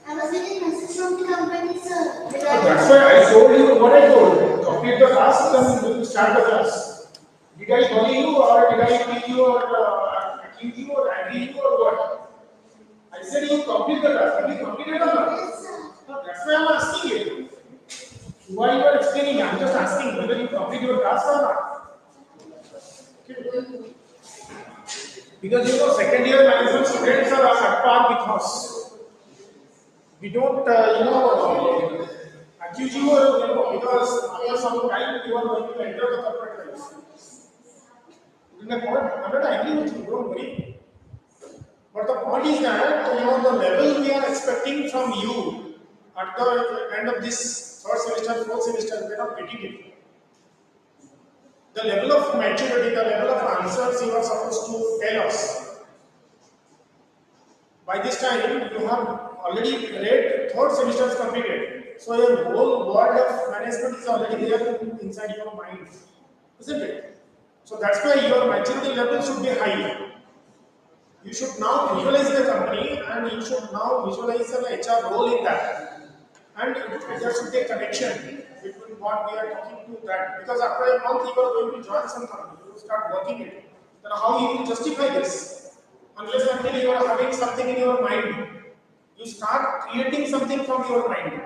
I was getting message from the company, sir. That's why I told you what I told. Complete the task and we will start the class. Did I bully you or did I beat you or accuse you or agree you or what? I said you complete the task. Have you completed or not? Yes, sir. No, that's why I'm asking you. Why you are explaining? I'm just asking whether you complete your task or not. Okay. Because you know, second year management students are at par with us. We don't, accuse you or because after some time you are going to enter the corporate life. I'm not angry with you, don't worry. But the point is that the level we are expecting from you at the end of this third semester, fourth semester, we are not getting it. The level of maturity, the level of answers you are supposed to tell us. By this time, you have already read third semester is completed. So your whole world of management is already there inside your mind, isn't it? So that's why your maturity level should be high. You should now visualize the company and you should now visualize the HR role in that. And there should be a connection between what we are talking to that. Because after a month you are going to join some company, you start working it. Then how you will justify this? Unless until you are having something in your mind, you start creating something from your mind.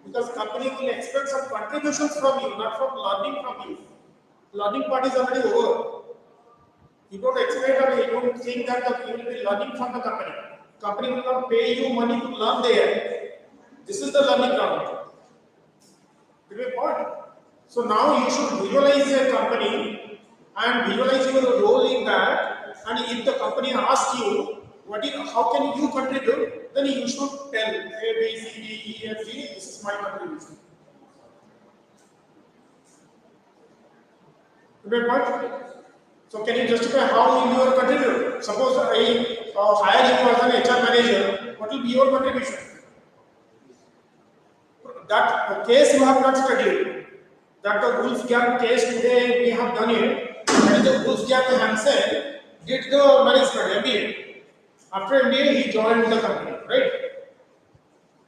Because company will expect some contributions from you, not from learning from you. Learning part is already over. You don't expect or you don't think that you will be learning from the company. Company will not pay you money to learn there. This is the learning ground. Get my point? So now you should visualize a company and visualize your role in that. And if the company asks you, how can you contribute? Then you should tell A, B, C, D, E, F, G. This is my contribution. Get my point? So can you justify how you will contribute? Suppose I hire you as an HR manager, what will be your contribution? That case you have not studied. That the Wolf Gang case today we have done it. That is the Wolf Gang Hansen did the management MBA. After MBA he joined the company, right?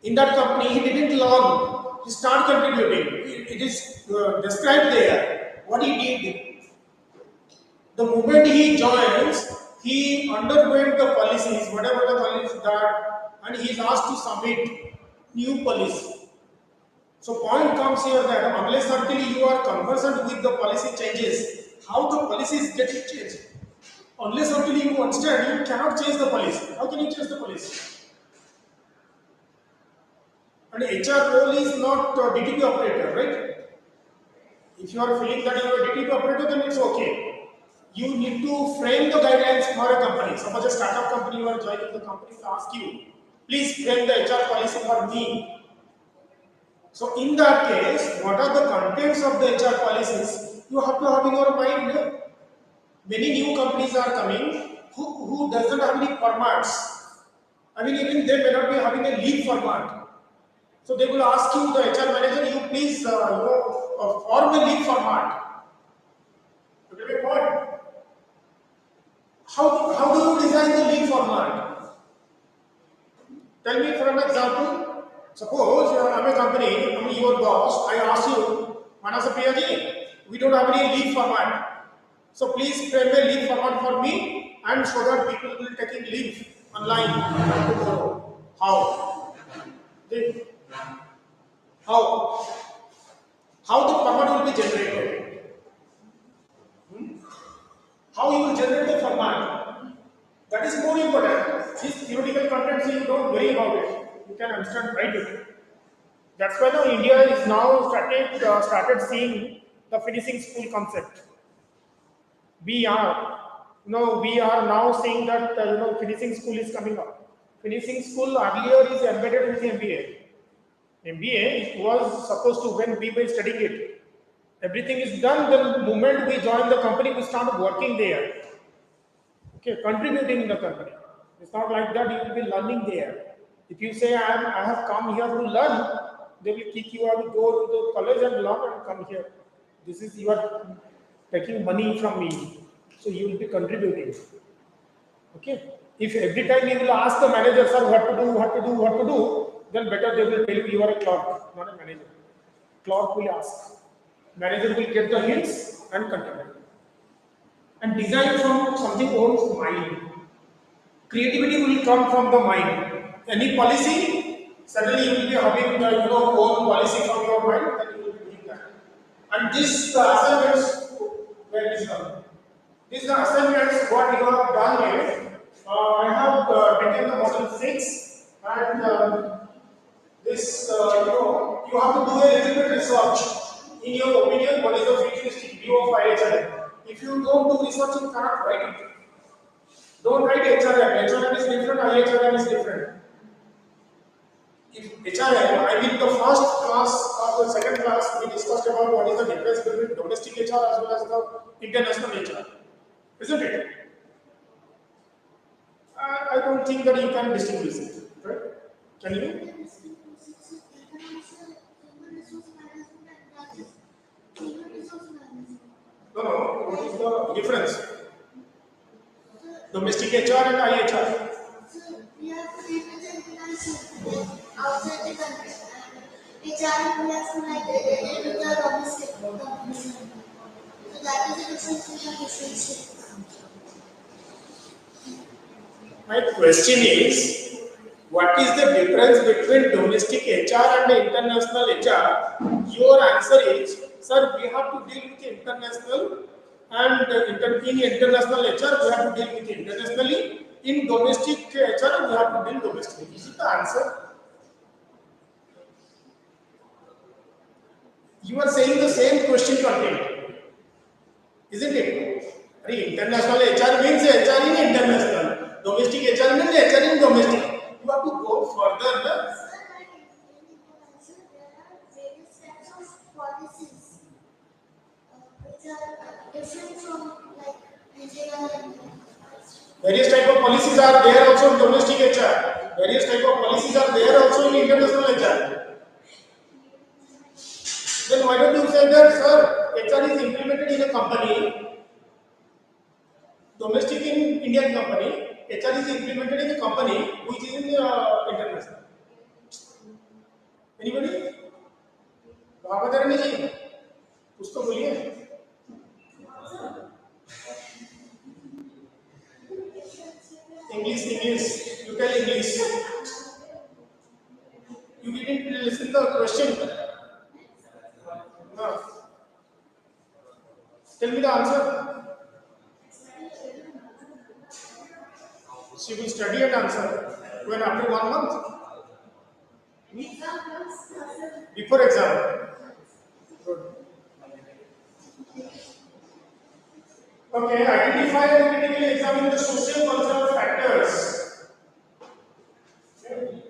In that company he didn't learn. He started contributing. It is described there what he did. The moment he joins, he underwent the policies, whatever the policies that, and he is asked to submit new policy. So point comes here that unless until you are conversant with the policy changes, how the policies get changed? Unless until you understand, you cannot change the policy. How can you change the policy? And HR role is not DTP operator, right? If you are feeling that you are a DTP operator, then it's okay. You need to frame the guidelines for a company. Suppose a startup company, you are joining the company, to ask you, please frame the HR policy for me. So in that case, what are the contents of the HR policies? You have to have in your mind. Many new companies are coming who doesn't have any formats. I mean, even they may not be having a leave format. So they will ask you, the HR manager, you please form a leave format. You get my point? How do you design the leave format? Tell me for an example. Suppose I'm a company, I'm your boss, I ask you, Manas Priyaji, we don't have any leave format. So please frame a leave format for me and so that people will take leave online tomorrow. How? How? How the format will be generated? How you will generate the format? That is more important. These theoretical contents, you don't worry about it. You can understand right away. That's why now India is now started seeing the finishing school concept. We are now seeing that finishing school is coming up. Finishing school earlier is embedded with MBA. MBA it was supposed to, when we were studying it, everything is done. The moment we join the company, we start working there. Okay, contributing in the company. It's not like that. You will be learning there. If you say I have come here to learn, they will kick you out. Go to the college and learn and come here. This is you are taking money from me, so you will be contributing. Okay. If every time you will ask the manager, sir, what to do, what to do, what to do, then better they will tell you are a clerk, not a manager. Clerk will ask. Manager will get the hints and contribute. And design from something own mind. Creativity will come from the mind. Any policy, suddenly you will be having the own policy from your mind, then you will be doing that. And this the assignments where it is done. These are assignments what you have done is I have taken the model 6 and this you have to do a little bit research. In your opinion, what is the futuristic view of IHRM? If you don't do research, you cannot write it. Don't write HRM. HRM is different, IHRM is different. If HRM, I mean the first class or the second class, we discussed about what is the difference between domestic HR as well as the international HR. Isn't it? I don't think that you can distinguish it. Right? Can you? No. What is the difference? Domestic HR and IHR. We have to deal with international outside the country. HR we have to deal with the domestic companies. So that is the difference in the differentiate. My question is, what is the difference between domestic HR and international HR? Your answer is, sir, we have to deal with international and in international HR, we have to deal with internationally. In domestic HR, we have to deal domestically. Is it the answer? You are saying the same question content, isn't it? International HR means HR in international. Domestic HR means HR in domestic. You have to go further. There are various types of policies which are different from like Indian. Various type of policies are there also in domestic HR. Various type of policies are there also in international HR. Then why don't you say that, sir, HR is implemented in a company, domestic in Indian company, HR is implemented in a company which is in international. Anybody? Bhavadarani ji, कुछ तो बोलिए. English. You tell English. You didn't listen to the question. No. Tell me the answer. She will study and answer. When after 1 month? Before exam. Good. Okay, identify and critically examine the social cultural factors. Okay.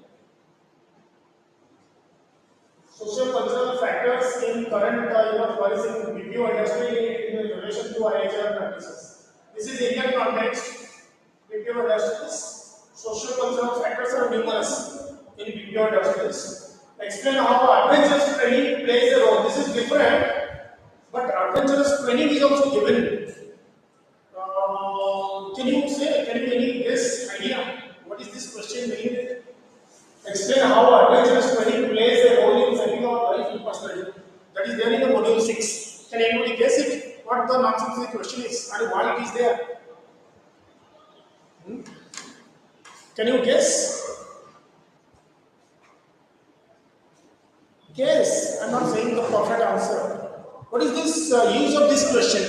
Social cultural factors in current policy BPO industry in relation to IHR practices. This is Indian context. BPO industries. Social cultural factors are numerous in BPO industries. Explain how adventurous training plays a role. This is different, but adventurous training is also given. Can you any guess idea? What is this question meaning? Explain how adventurous training plays a role in setting up life in personality. That is there in the module 6. Can anybody guess it? What the nonsense of the question is and why it is there? Can you guess? Guess. I'm not saying the perfect answer. What is this use of this question?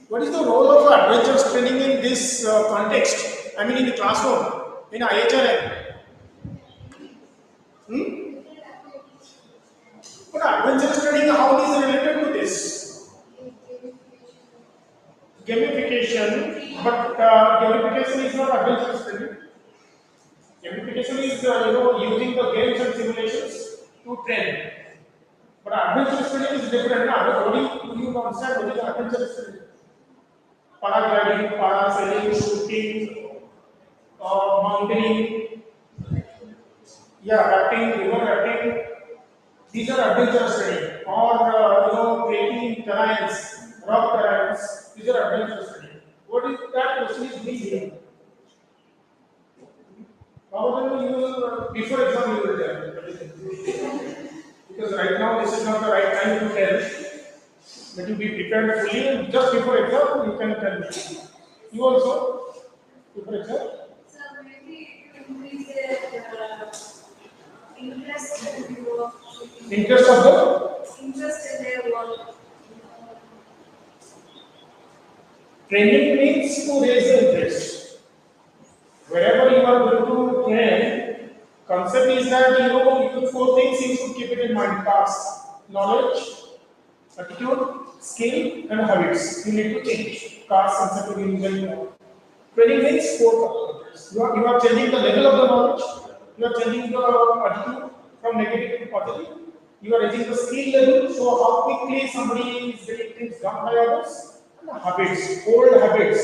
What is the role of adventurous training in this context? I mean, in the classroom, in IHRM. Hmm? But adventurous training, how is it related to this? Gamification, but gamification is not adventurous training. Gamification is using the games and simulations to train. But adventurous training is different. Now, what do you understand? What is adventurous training? Paragliding, parasailing, shooting, mountaineering, yeah, rafting, river rafting. These are adventurous training. Or trekking terrains, rock terrains. These are adventurous training. What is that question is being probably you will before exam you will tell. Because right now this is not the right time to tell. But you be prepared fully and just before exam you can tell me. You also before exam. So maybe it increase the interest in your work. Interest of the Interest in their work. training means to raise the interest. Wherever you are going to train, concept is that you four things you should keep it in mind: task, knowledge, attitude, skill, and habits. You need to change. Task, concept, usually. Training means four factors. You are changing the level of the knowledge. You are changing the attitude from negative to positive. You are raising the skill level. So how quickly somebody is getting things done by others. And the habits, old habits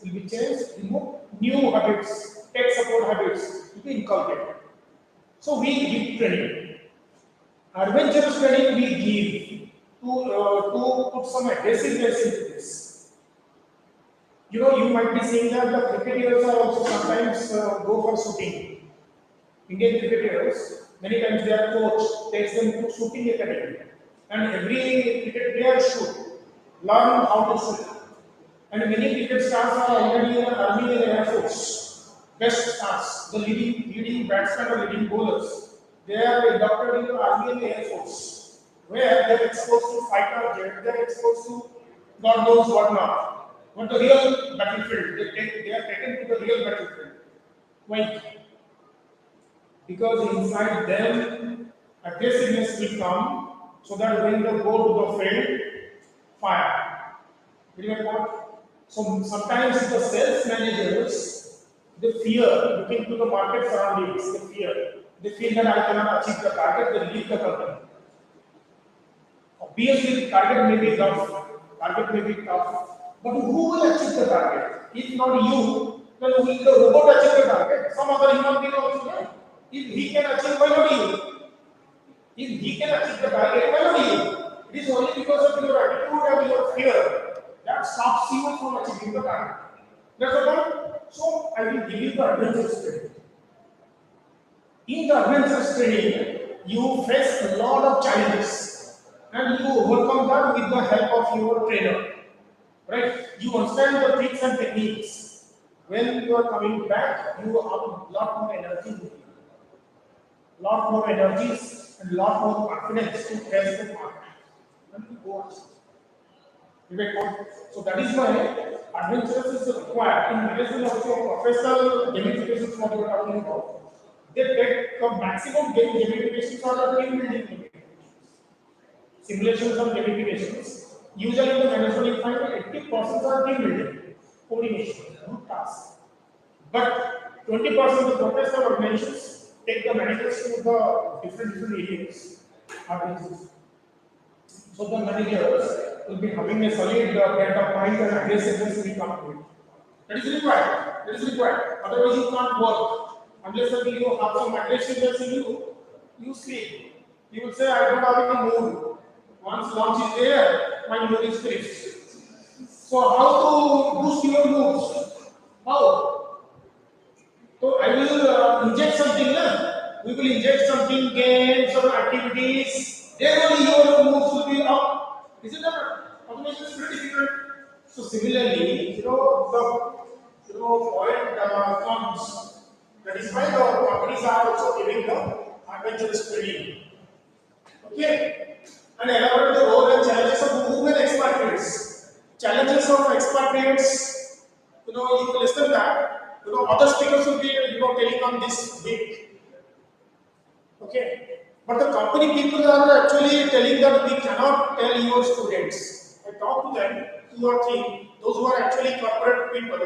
will be changed. Remove new habits, tech support habits will be inculcated. So we give training. Adventurous training we give to put some aggressiveness into this. You might be seeing that the cricketers are also sometimes go for shooting. Indian cricketers, many times their coach takes them to shooting academy. And every cricket player should learn how to shoot. And many cricket stars are already in the army and air force. Best stars, the leading batsmen or leading bowlers. They are inducted in the army and air force, where they are exposed to fighter jet, they are exposed to God knows what not. But the real battlefield, they are taken to the real battlefield. Why? Because inside them, aggressiveness will come so that when they go to the field, fire. Did you get what? So sometimes the sales managers, they fear looking to the market surroundings, they fear. They feel that I cannot achieve the target, they leave the company. Obviously, the target may be tough, but who will achieve the target? If not you, then will the robot achieve the target? Some other human being also, yeah? If he can achieve, why not you? If he can achieve the target, why not you? It is only because of your attitude and your fear that stops you from achieving the target. That's the point. So I will give you the adventurous training. In the adventurous training, you face a lot of challenges and you overcome that with the help of your trainer. Right? You understand the tricks and techniques. When you are coming back, you have a lot more energy with you. Lot more energies and lot more confidence to face the market. And to go on. You get what? So that is why adventurous is required. In medicine also, professional gamifications what you are talking about. They take the maximum gamifications are the team building simulations and gamifications. Usually in the management you find that 80% are team building, coordination, group tasks. But 20% of the professional organizations take the managers to the different areas. So the managers will be having a solid kind of mind and aggressiveness will come to it. That is required. That is required. Otherwise you can't work. Unless you have some aggressiveness in you, you sleep. You will say, I don't have any mood. Once launch is there, my mood is finished. So how to boost your moods? How? So I will inject something. We will inject something, games or activities. Then only your moods will be up. Isn't that? Otherwise it's very difficult. So similarly, the point comes. That is why the companies are also giving the adventurous training. Okay. and elaborate the role and challenges of women expatriates. Challenges of expatriates, you will listen that. Other speakers will be, telling on this bit. Okay. But the company people are actually telling that we cannot tell your students. I talk to them, two or three, those who are actually corporate people.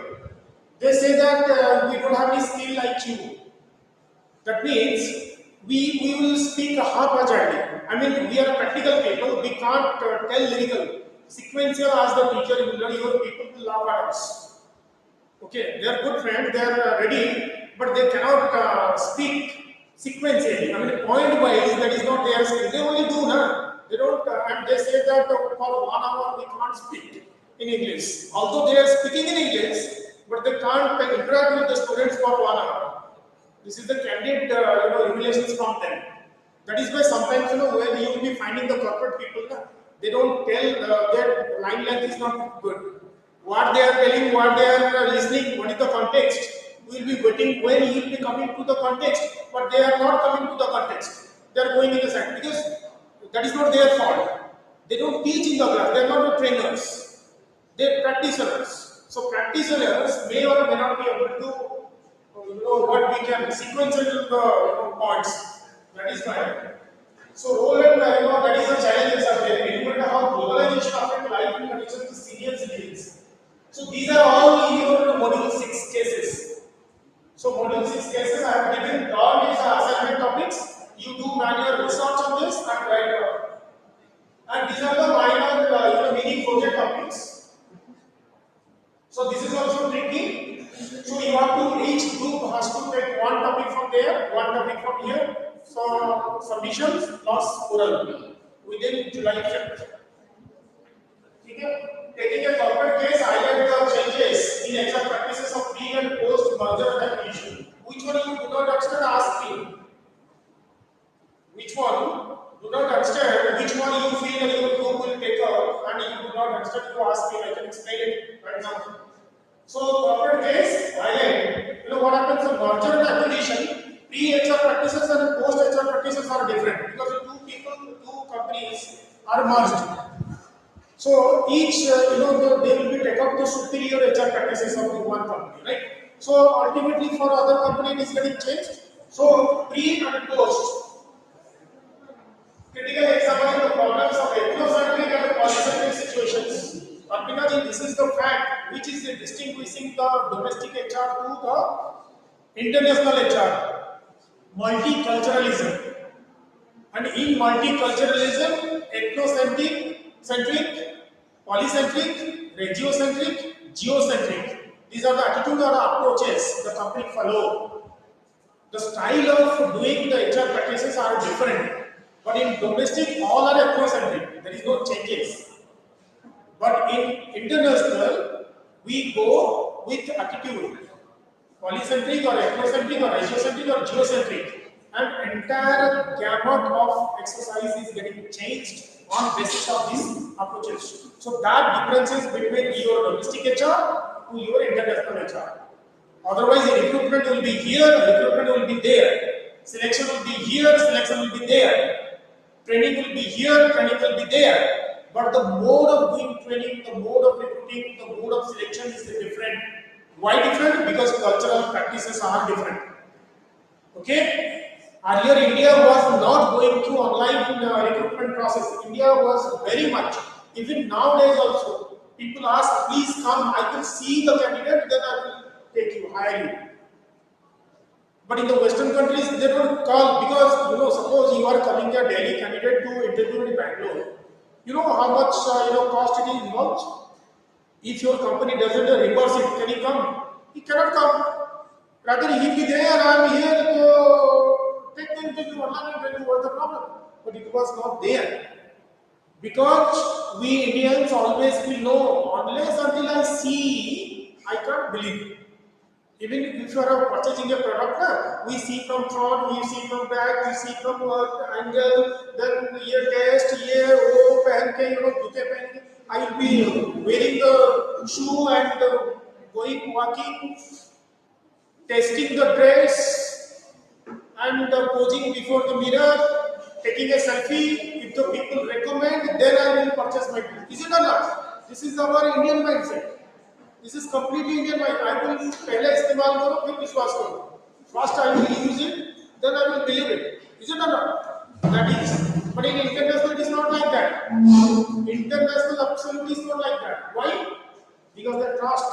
They say that we don't have any skill like you. That means we will speak haphazardly. I mean, we are practical people, we can't tell lyrical. Sequential as the teacher, your people will laugh at us. Okay, they are good friends, they are ready, but they cannot speak sequentially. I mean, point wise, that is not their skill. They only do, na? They don't, and they say that for 1 hour we can't speak in English. Although they are speaking in English, but they can't interact with the students for 1 hour. This is the candid, revelations from them. That is why sometimes, when you will be finding the corporate people, they don't tell their line length is not good. What they are telling, what they are listening, what is the context. We will be waiting when he will be coming to the context, but they are not coming to the context. They are going in the side because that is not their fault. They don't teach in the class. They are not the trainers. They are practitioners. So practitioners may or may not be able to what we can sequence into the points. That is fine. So role and that is the challenges are there. No matter how globalization affects life in conditions to senior citizens. So these are all in your module 6 cases. So module 6 cases I have given all these assignment topics. You do manual research on this and write down. And these are the minor mini project topics. So this is also tricky. So you have to, each group has to take one topic from there, one topic from here. So submissions plus oral within July 5th. Okay. Taking a corporate case, highlight the changes in HR practices of pre and post merger and acquisition. Which one you do not understand? Ask me. Which one? Do not understand. Which one you feel that your group will take up, and you do not understand? You ask me. I can explain it right now. So corporate case, highlight. What happens in merger and acquisition? Pre-HR practices and post-HR practices are different because the two companies are merged. So each, they will be take up the superior HR practices of the one company, right? So ultimately for other company it is getting changed. So pre and post. Critical examine the problems of ethnocentric and polycentric situations. Arpinaji, this is the fact which is distinguishing the domestic HR to the international HR. Multiculturalism. And in multiculturalism, ethnocentric, polycentric, regiocentric, geocentric. These are the attitude or approaches the company follow. The style of doing the HR practices are different. But in domestic, all are ethnocentric. There is no changes. But in international, we go with attitude. Polycentric or ethnocentric or regiocentric or geocentric. And entire gamut of exercise is getting changed on basis of these approaches. So that differences between your domestic HR to your international HR. Otherwise, recruitment will be here, recruitment will be there. Selection will be here, selection will be there. Training will be here, training will be there. But the mode of doing training, the mode of recruiting, the mode of selection is different. Why different? Because cultural practices are different. Okay? Earlier, India was not going through online recruitment process. India was very much. Even nowadays also, people ask, please come, I will see the candidate, then I will take you, hire you. But in the Western countries, they don't call because, suppose you are coming a Delhi candidate to interview in Bangalore. You know how much, cost it involves? If your company doesn't reimburse it, can he come? He cannot come. Rather, he be there, I am here to take the interview, online interview, what's the problem? But it was not there. Because we Indians always will know, unless until I see, I can't believe. Even if you are purchasing a product, we see from front, we see from back, we see from angle, then ear test, ear, I will be wearing the shoe and going walking, testing the dress and posing before the mirror, taking a selfie. If the people recommend, then I will purchase my goods. Is it or not? This is our Indian mindset. This is completely Indian mindset. I will पहले इस्तेमाल करो फिर विश्वास करो. First I will use it, then I will believe it. Is it or not? That is. But in international it is not like that. International absolutely is not like that. Why? Because they trust.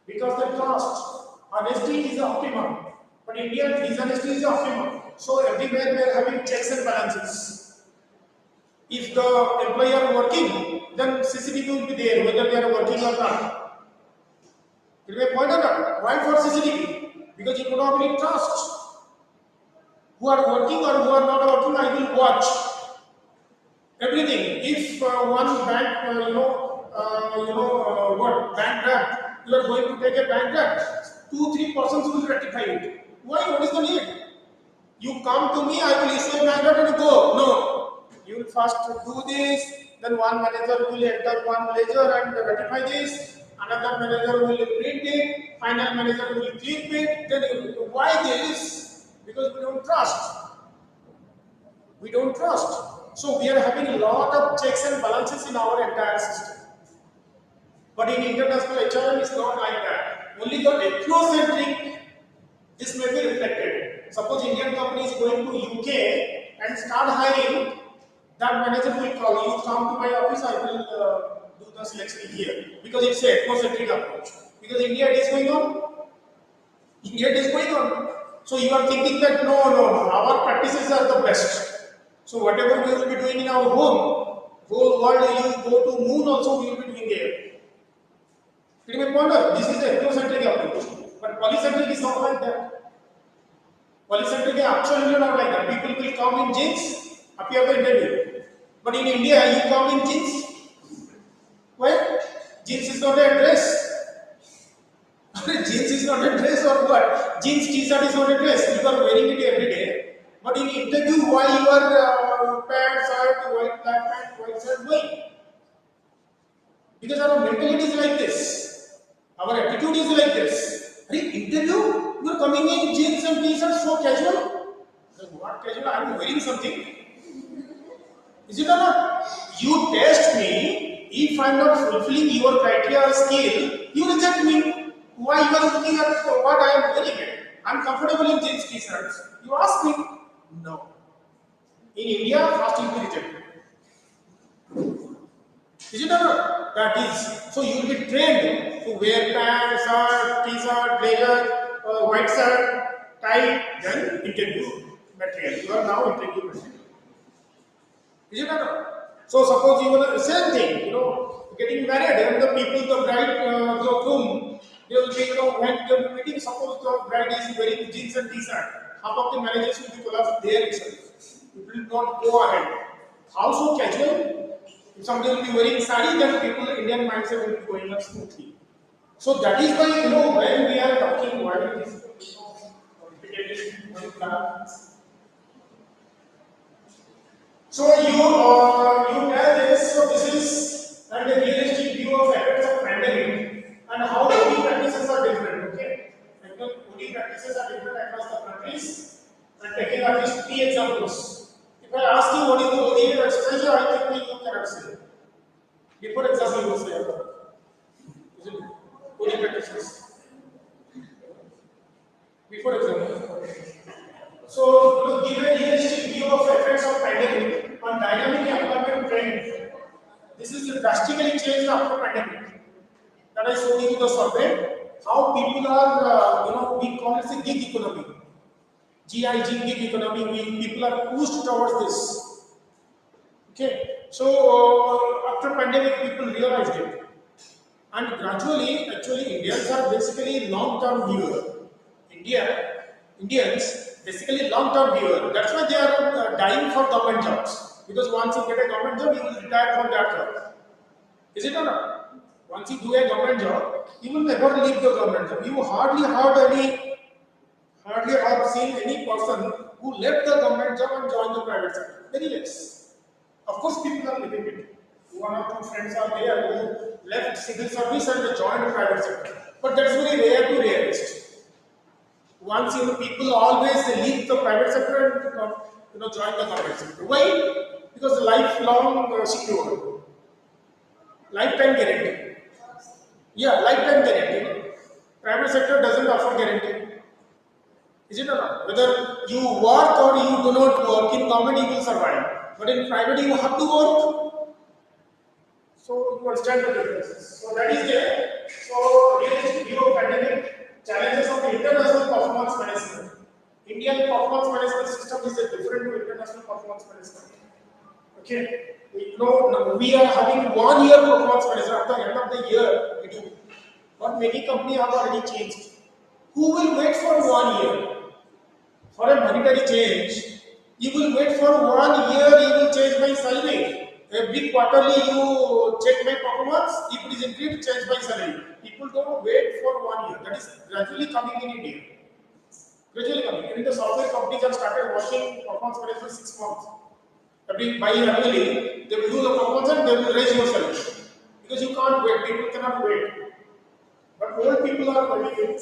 Because they trust. Honesty is the optimum. But Indian dishonesty is the optimum. So everywhere we are having checks and balances. If the employee are working, then CCTV will be there whether they are working or not. It may point or not. Why for CCTV? Because economic trust. Who are working or who are not working, I will watch everything. If one bank, what bankrupt, you are going to take a bankrupt, 2-3 persons will rectify it. Why? What is the need? You come to me, I will issue a bankrupt and go. No, you will first do this. Then one manager will enter one ledger and rectify this. Another manager will print it. Final manager will clip it. Then you, why this? Because we don't trust. We don't trust. So we are having a lot of checks and balances in our entire system. But in international HRM, it's not like that. Only the ethnocentric, this may be reflected. Suppose Indian company is going to UK and start hiring, that manager will call you, come to my office, I will do the selection here. Because it's an ethnocentric approach. Because India it is going on. India it is going on. So you are thinking that no, our practices are the best. So whatever we will be doing in our home, whole world you go to moon also we will be doing there. It may wonder, this is the ethnocentric approach. But polycentric is not like that. Polycentric is absolutely not like that. People will come in jeans, appear the interview. But in India, you come in jeans. Why? Jeans is not a dress. Jeans is not a dress or what? Jeans t-shirt is not a dress. You are wearing it every day. But in interview, why you are pants, shirt, white, black pants, white shirt, why? Because our mentality is like this. Our attitude is like this. In interview, you are coming in jeans and t-shirt so casual. What casual? I am wearing something. Is it or not? You test me. If I am not fulfilling your criteria or skill, you reject me. Why you are looking at what I am wearing? I am comfortable in jeans t-shirts. You ask me. No. In India, first you will be rejected. Is it or not? That is. So you will be trained to wear pants, shirt, t-shirt, blazer, white shirt, tie, then interview material. You are now interview material. Is it or not? So suppose you will same thing, getting married and the people, the bride, the groom, they will be, when they will be meeting, suppose the bride is wearing jeans and t-shirt, half of the managers will be collapsed there itself. It will not go ahead. How so casual? If somebody will be wearing sari, then people, Indian mindset will be going up smoothly. So that is why, when we are talking, why is this, so you tell this, so this is a realistic view of effects of pandemic and how OD practices are different, okay? And OD practices are different across the countries and taking at least 3 examples. If I ask you what is the OD exercise, I think you cannot say. Before example, you will say, is it OD practices? Before example. So, to give a realistic view of effects of pandemic on dynamic employment trend, this is drastically changed after pandemic. That I showed you the survey, how people are, we call it the gig economy. GIG, gig economy, people are pushed towards this. Okay, so after pandemic, people realized it. And gradually, actually, Indians are basically long-term viewer. Indians, basically long-term viewer. That's why they are dying for government jobs. Because once you get a government job, you will retire from that job. Is it or not? Once you do a government job, you will never leave the government job. You hardly have seen any person who left the government job and joined the private sector. Very less. Of course, people are living it. One or two friends are there who left civil service and joined the private sector. But that's very rare to rarest. Once people always leave the private sector and join the government sector. Why? because the lifelong secure, lifetime guarantee. Yeah, lifetime guarantee. Private sector doesn't offer guarantee. Is it or not? Whether you work or you do not work, in government you will survive. But in private you have to work. So you understand the differences. So that is there. So realistic view of pandemic challenges of international performance management. Indian performance management system is different to international performance management. Okay. We know now we are having 1 year performance management. At the end of the year, we do. But many companies have already changed. Who will wait for 1 year? For a monetary change, you will wait for 1 year, you will change my salary. Every quarterly you check my performance, if it is increased, change my salary. People don't wait for 1 year. That is gradually coming in India. Gradually coming. And the software companies have started watching performance management 6 months. Every biannually, they will do the performance and they will raise your salary. Because you can't wait, people cannot wait. But old people are very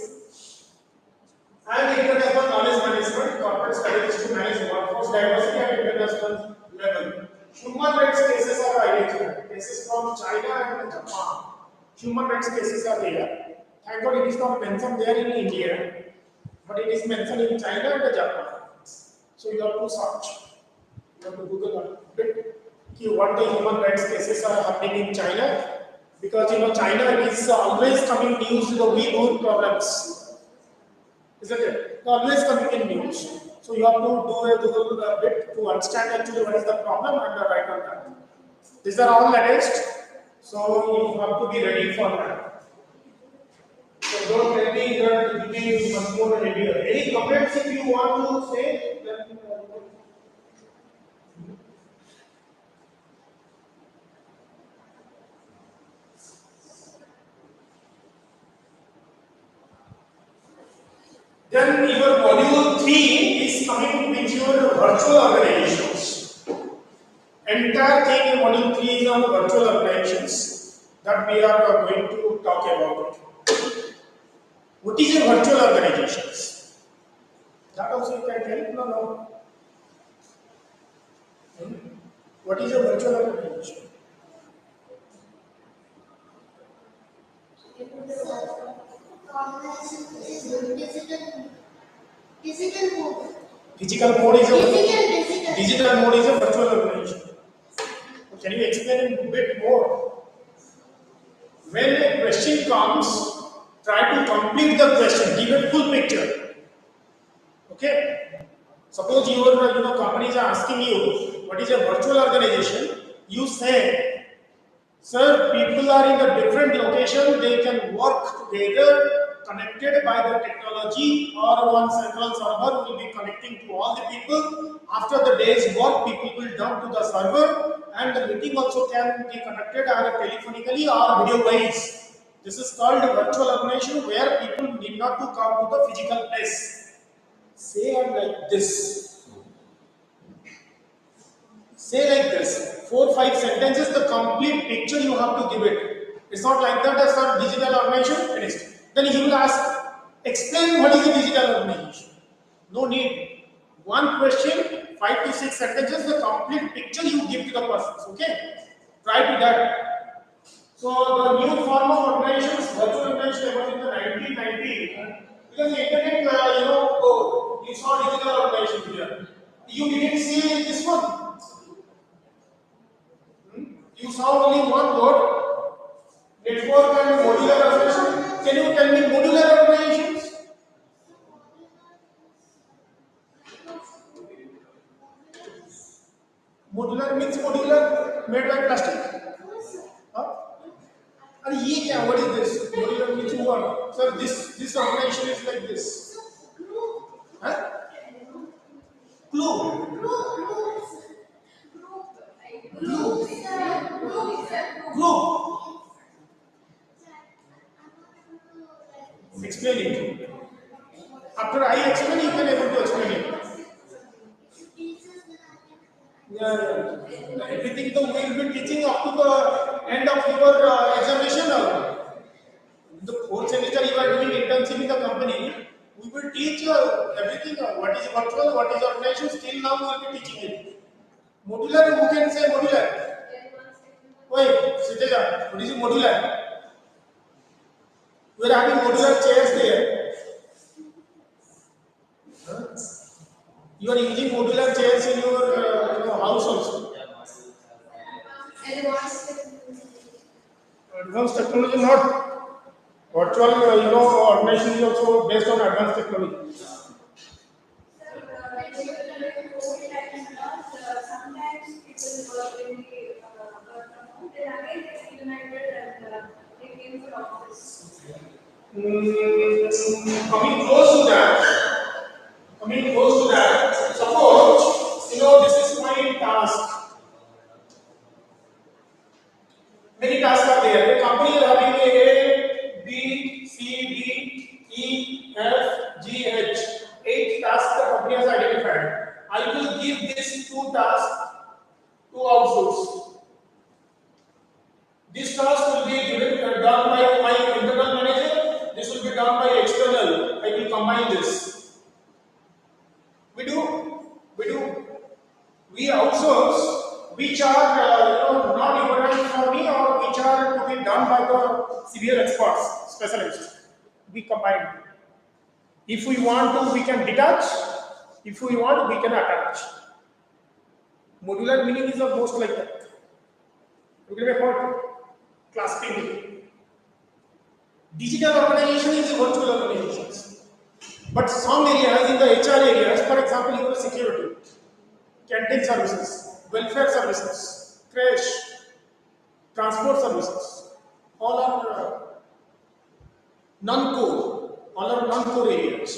and international knowledge management, corporate strategies to manage workforce diversity at international level. Human rights cases are identified. Cases from China and Japan. Human rights cases are there. Thank God it is not mentioned there in India, but it is mentioned in China and Japan. So you have to search. You have to Google a bit. What the human rights cases are happening in China? Because China is always coming news to the Uyghur problems. Isn't it? They're always coming in news. So you have to do a Google a bit to understand actually what is the problem and write on that. These are all alleged. So you have to be ready for that. So don't tell me that it will be much more heavier. Any comments if you want to say? Then your module 3 is coming with your virtual organizations. Entire thing in module 3 is on virtual organizations that we are going to talk about it. What is a virtual organizations? That also you can tell? No. What is a virtual organization? Digital Physical mode is digital. digital mode is a virtual organization. Can you explain a bit more? When a question comes, try to complete the question, give a full picture. Okay? Suppose your companies are asking you what is a virtual organization, you say, sir, people are in a different location, they can work together, connected by the technology, or one central server will be connecting to all the people. After the day's work, people will dump to the server, and the meeting also can be connected either telephonically or video wise. This is called a virtual organization where people need not to come to the physical place. Say like this. Say like this. 4-5 sentences, the complete picture you have to give it. It's not like that as a digital organization, finished. Then he will ask, explain what is a digital organization. No need. One question, 5 to 6 sentences, the complete picture you give to the persons. Okay? Try to that. So the new form of organizations, virtual organization was in the 1990s. Because the internet, you saw digital organization here. You didn't see this one. You saw only one word, network and modular organization. Can you tell me modular organizations? Modular means modular made by plastic. Huh? And ye kya? What is this? Modular means what? Sir, this organization is like this. Huh? Glue. Glue. Explain it. After I explain, you can able to explain it. Yeah. Everything we will be teaching up to the end of your examination. The 4th semester you are doing internship in the company. We will teach everything. What is virtual, what is organization. Still now we will be teaching it. Modular, who can say modular? Wait, Sitija, what is modular? We are having modular chairs there. Huh? You are using modular chairs in your house also. Advanced technology, not virtual. Organization is also based on advanced technology. Sometimes people work in the work from home, then again they united and they came for office. Coming close to that, suppose this is my task. Many tasks are there. The company is having A, B, C, D, E, F, G, H. 8 tasks the company has identified. I will give these 2 tasks to outsource. This task will be done by my internal manager. This will be done by external. I will combine this. We do. We outsource which are not important for me or which are to be done by the severe experts, specialists. We combine. If we want to, we can detach. If we want, we can attach. Modular meaning is almost like that. You get my point? Clasping. Digital organization is virtual organizations. But some areas, in the HR areas, for example, you have security, canteen services, welfare services, crash, transport services, all are non-core, areas.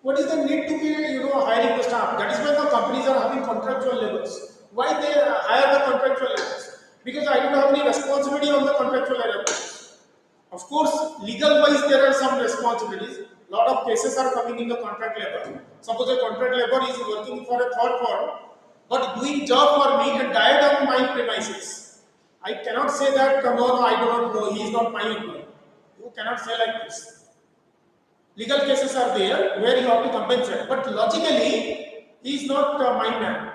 What is the need to be, hiring the staff? That is why the companies are having contractual labors. Why they hire the contractual labors? Because I don't have any responsibility on the contractual labors. Of course, legal wise there are some responsibilities. Lot of cases are coming in the contract labor. Suppose a contract labor is working for a third firm, but doing job for me and died on my premises. I cannot say that no, I do not know. He is not my employee. You cannot say like this. Legal cases are there where you have to compensate, but logically he is not my man.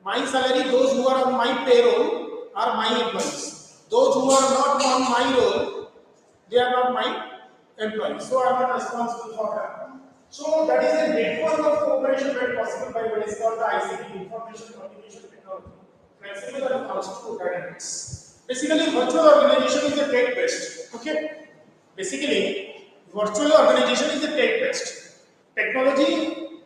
My salary, those who are on my payroll are my employees. Those who are not on my roll, they are not my employees. So I am not responsible for them. So that is a network of cooperation made possible by what is called the ICT, Information Communication Technology. Flexible and functional dynamics. Basically, virtual organization is a tech based. Okay. Basically, virtual organization is a tech based. Technology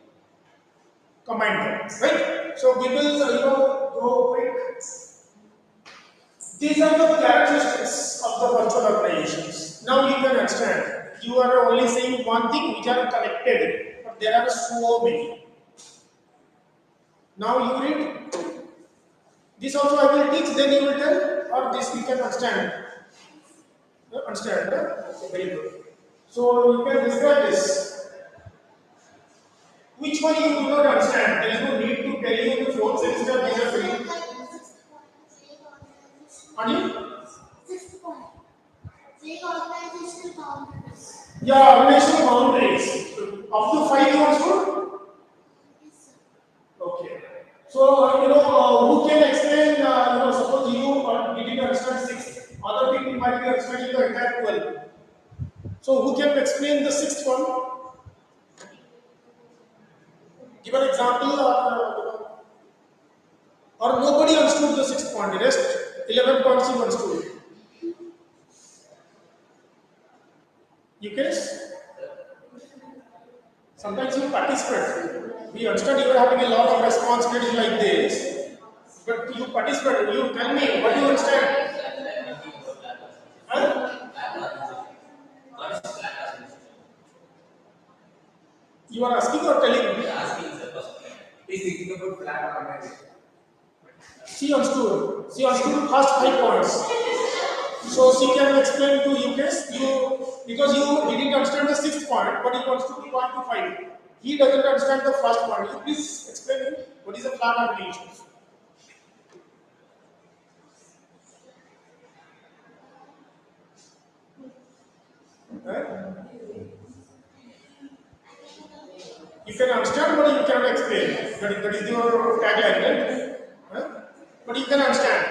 combined, right? So we will go quick. These are the characteristics of the virtual organizations. Now you can understand. You are only saying one thing which are connected, but there are so many. Now you read. This also I will teach, then you will tell, or this you can understand. Understand? Okay, very good. So you can describe this. Which one you do not understand? There is no need to tell you in the fourth semester. These are very. Honey? 6th point. Saying organizational boundaries. Yeah, organizational boundaries. Up to 5 you understood? Yes, sir. Okay. So, who can explain, suppose you didn't understand 6, other people might be understanding the entire 12. So, who can explain the 6th one? Give an example, or nobody understood the 6th point, the rest 11 points you understood. You guess? Sometimes you participate. We understand you are having a lot of responsibilities like this, but you participate. You tell me, what do you understand? Huh? You are asking or telling me? He's thinking about flat organization. She understood. She understood first 5 points. So she can explain to you guys, because you didn't understand the 6th point, but you understood 1 to 5. He doesn't understand the first point. You please explain him what is a flat organization. Huh? You can understand, but you cannot explain. That is your tagline, right? Huh? can understand.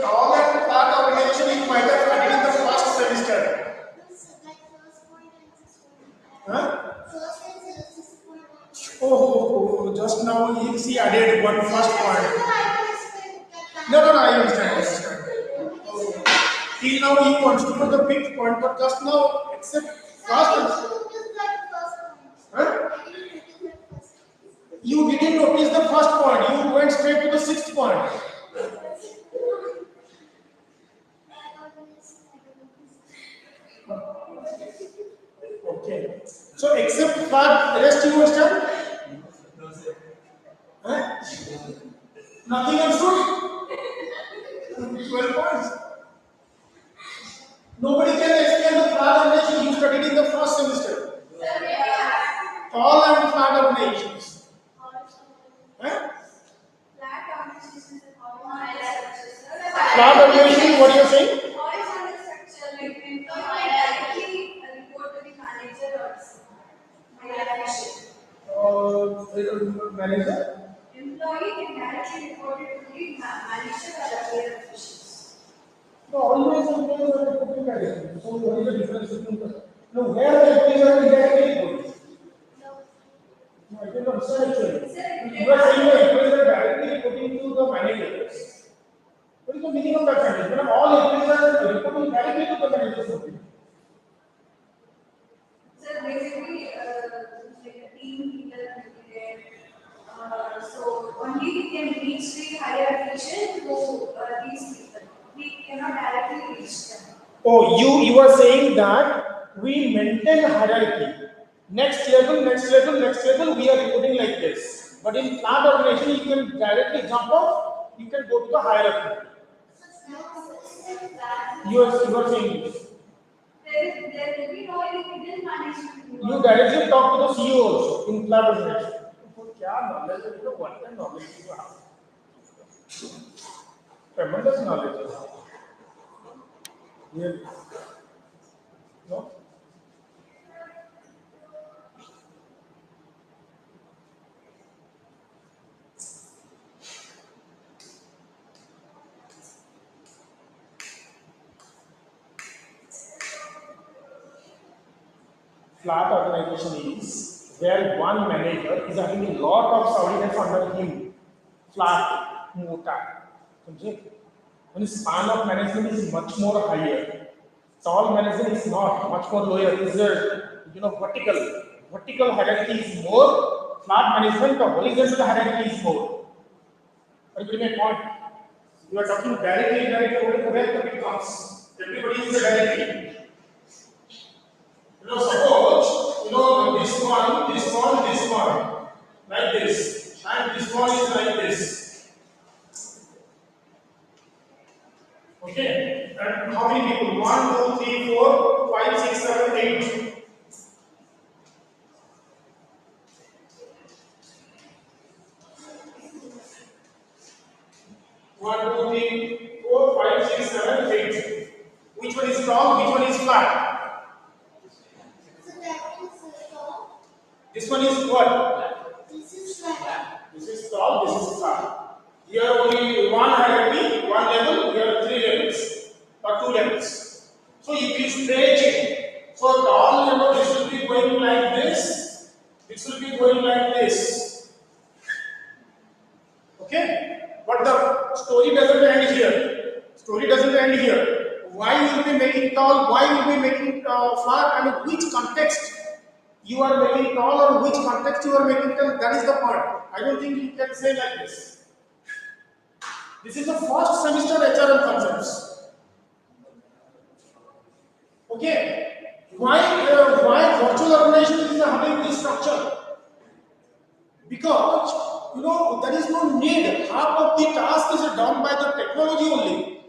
All that flat organization you might have studied in the first semester. Huh? Oh, just now he added one first point. No, I understand. Till now he wants to put the fifth point, but just now, except first. Huh? You didn't notice the first point, you went straight to the sixth point. Okay. So except flat, the rest you understand? Huh? Nothing understood? 12 points. Nobody can explain the flat organization you studied in the first semester. All and flat organizations. Huh? Flat organization, what are you saying? Manager? Employee can directly report it to the manager or other officials. No, always employees are reporting directly. So what is the difference between the? No, where the employees are indirectly reporting? No, I don't understand actually. You are saying the employees are directly reporting to the managers. What is the meaning of that sentence? When all employees are reporting directly to the managers. So basically, like a team leader will be there. So only we can reach the higher official through these people. We cannot directly reach them. Oh, you are saying that we maintain hierarchy. Next level, we are reporting like this. But in flat organization, you can directly jump off, you can go to the hierarchy. You are saying this. There will be no any middle management. You directly talk to the CEOs in flat organization. What kind of knowledge you have? Tremendous knowledge. Really? No? Flat organization is where one manager is having a lot of subordinates under him. Flat, mota. When the span of management is much more higher. Tall management is not, much more lower. Is vertical. Vertical hierarchy is more. Flat management, the horizontal hierarchy is more. Are you getting my point? You are talking directly, where the big comes. Everybody is directly. Suppose, this one, like this, and this one is like this. Okay, and how many people? 1, 2, 3, 4, 5, 6, 7, 8. One, two, three, 4, 5, 6, 7, 8. Which one is tall? Which one is flat? This one is what? This is flat. This is tall, this is flat. Here only one hierarchy, one level, here 3 levels or 2 levels. So if you stretch it, so tall this will be going like this will be going like this. Okay? But the story doesn't end here. Story doesn't end here. Why will be making tall? Why will be making flat? Which context you are making tall or which context you are making tall? That is the point. I don't think you can say like this. This is the first semester HRM concepts. Okay. Why virtual organization is having this structure? Because there is no need. Half of the task is done by the technology only.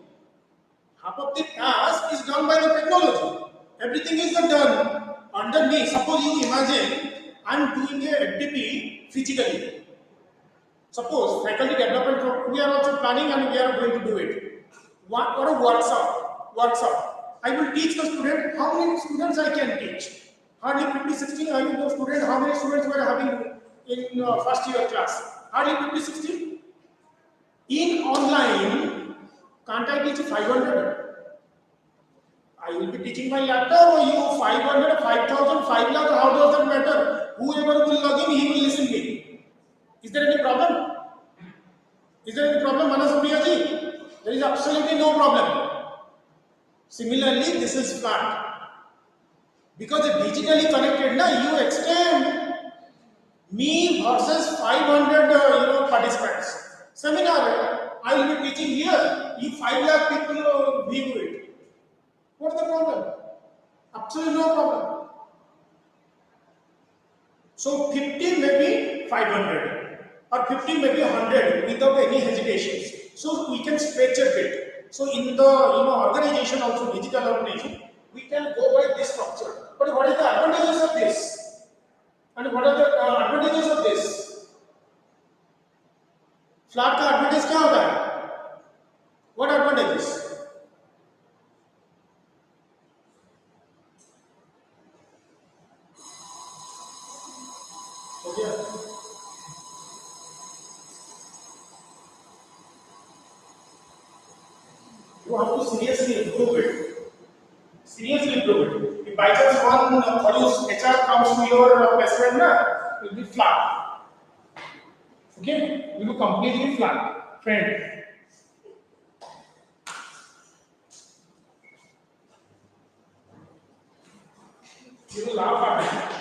Half of the task is done by the technology. Everything is done underneath. Suppose you imagine I am doing a FDP physically. Suppose faculty development, we are also planning and we are going to do it. What a workshop. I will teach the student. How many students I can teach? Hardly 50, 60. I will know student. How many students were having in first year class? Hardly 50, 60. In online, can't I teach 500? I will be teaching my laptop or you 500, 5,000, 5 lakh. How does that matter? Whoever will log in, he will listen to me. Is there any problem? Is there any problem, Manas Priyaji? There is absolutely no problem. Similarly, this is flat. Because it's digitally connected, na, you extend me versus 500 participants. Seminar, I will be teaching here. If 5 lakh people view it, what's the problem? Absolutely no problem. So 50 may be 500 or 50 may be 100 without any hesitations. So we can stretch a bit. So in the organization also, digital organization, we can go by this structure. But what is the advantages of this? And what are the advantages of this? Flat का advantage क्या होता है? What advantages? Okay. You have to seriously improve it. Seriously improve it. If by chance one HR comes to your best friend, it will be flat. Okay? It will be completely flat. Friend. You will laugh at it.